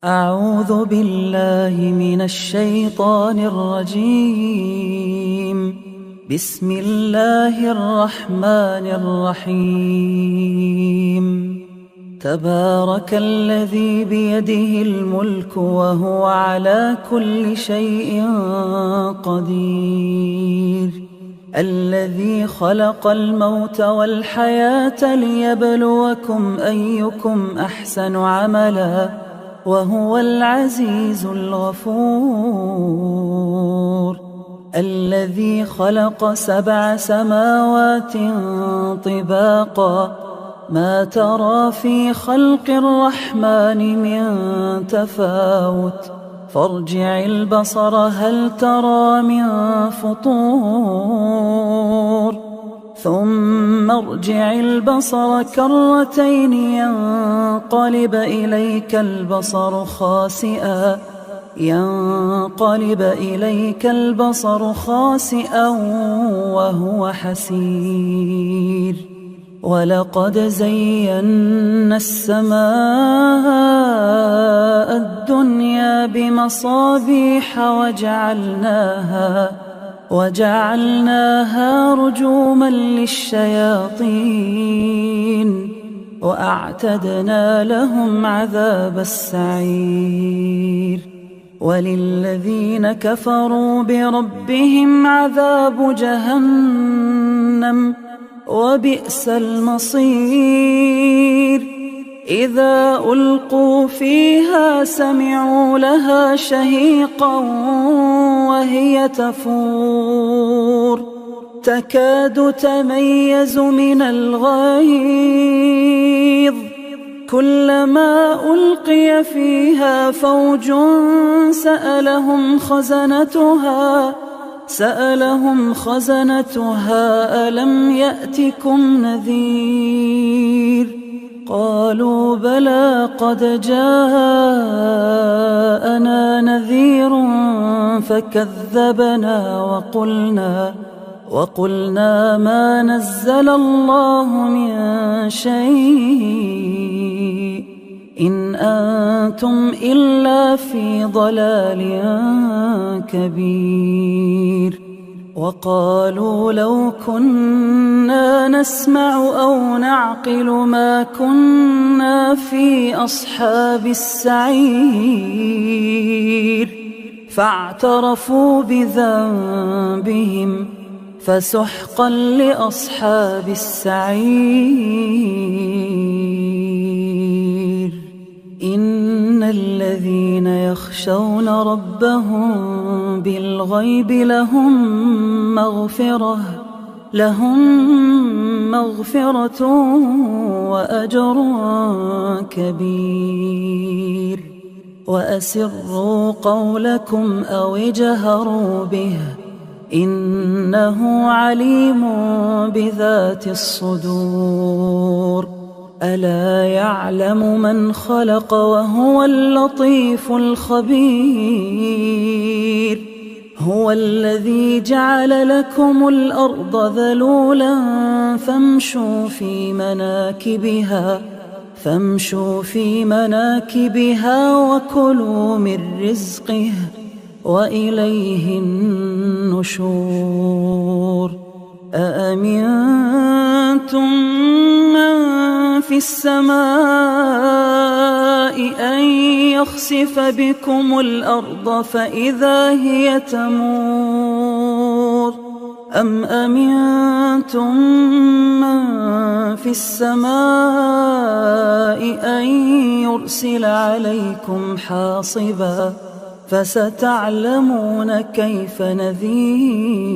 أعوذ بالله من الشيطان الرجيم. بسم الله الرحمن الرحيم. تبارك الذي بيده الملك وهو على كل شيء قدير. الذي خلق الموت والحياة ليبلوكم أيكم أحسن عملا وهو العزيز الغفور. الذي خلق 7 سماوات طباقا ما ترى في خلق الرحمن من تفاوت فارجع البصر هل ترى من فطور ثم ارجع البصر كرتين ينقلب إليك البصر خاسئا وهو حسير. ولقد زينا السماء الدنيا بمصابيح وجعلناها رجوما للشياطين وأعتدنا لهم عذاب السعير. وللذين كفروا بربهم عذاب جهنم وبئس المصير. إذا ألقوا فيها سمعوا لها شهيقا وهي تفور تكاد تميز من الغيظ كلما ألقي فيها فوج سألهم خزنتها ألم يأتكم نذير قالوا بلى قد جاءنا نذير فكذبنا وقلنا ما نزل الله من شيء إن أنتم إلا في ضلال كبير. وقالوا لو كنا نسمع أو نعقل ما كنا في أصحاب السعير فاعترفوا بذنبهم فسحقا لأصحاب السعير. إن الذين يخشون ربهم بالغيب لهم مغفرة وأجر كبير. وأسروا قولكم أو اجهروا به إنه عليم بذات الصدور. ألا يعلم من خلق وهو اللطيف الخبير. هو الذي جعل لكم الأرض ذلولا فامشوا في مناكبها وكلوا من رزقه وإليه النشور. أأمنتم من في السماء أن يخسف بكم الأرض فإذا هي تمور أم أمنتم من في السماء أن يرسل عليكم حاصبا فستعلمون كيف نذير.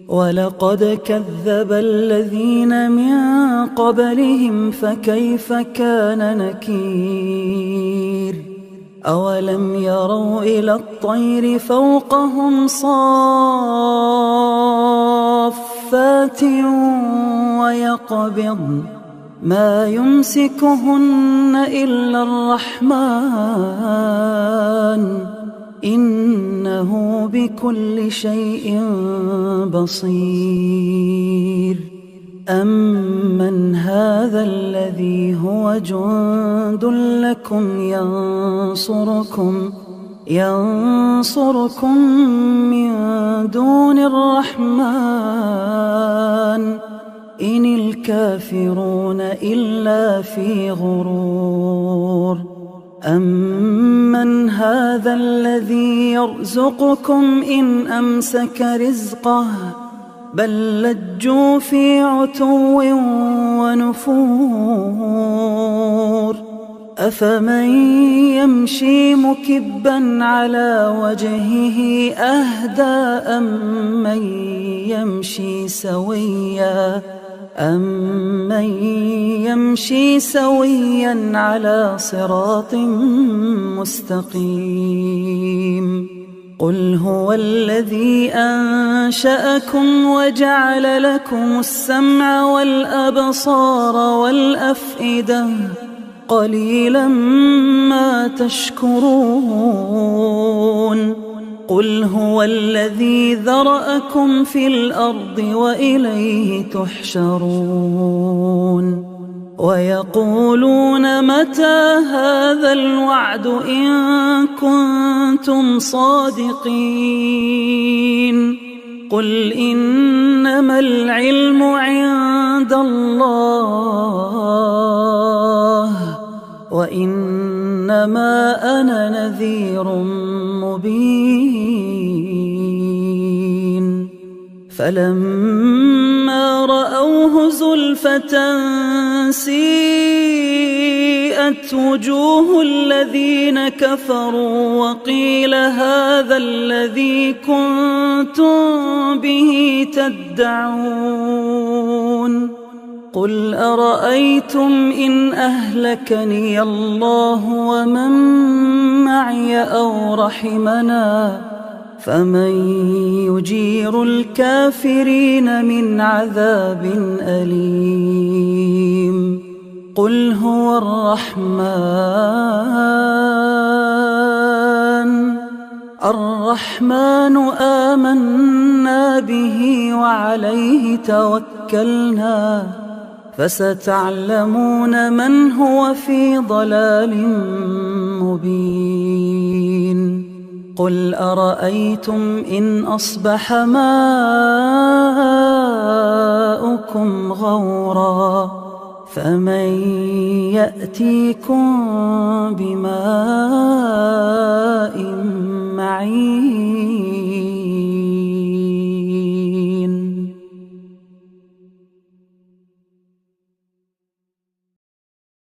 ولقد كذب الذين من قبلهم فكيف كان نكير. أولم يروا إلى الطير فوقهم صافات ويقبضن ما يمسكهن إلا الرحمن إنه بكل شيء بصير. أمن هذا الذي هو جند لكم ينصركم من دون الرحمن إن الكافرون إلا في غرور. أمن هذا الذي يرزقكم إن أمسك رزقه بل لجوا في عتو ونفور. أفمن يمشي مكبا على وجهه أهدى أمن يمشي سويا على صراط مستقيم. قل هو الذي أنشأكم وجعل لكم السمع والأبصار والأفئدة قليلا ما تشكرون. قل هو الذي ذرأكم في الأرض وإليه تحشرون. ويقولون متى هذا الوعد إن كنتم صادقين. قل إنما العلم عند الله وإنما أنا نذير مبين. فلما رأوه زلفة سيئت وجوه الذين كفروا وقيل هذا الذي كنتم به تدعون. قل أرأيتم إن أهلكني الله ومن معي أو رحمنا فمن يجير الكافرين من عذاب أليم. قل هو الرحمن آمنا به وعليه توكلنا فستعلمون من هو في ضلال مبين. قل أرأيتم إن أصبح ماؤكم غورا فمن يأتيكم بماء معين.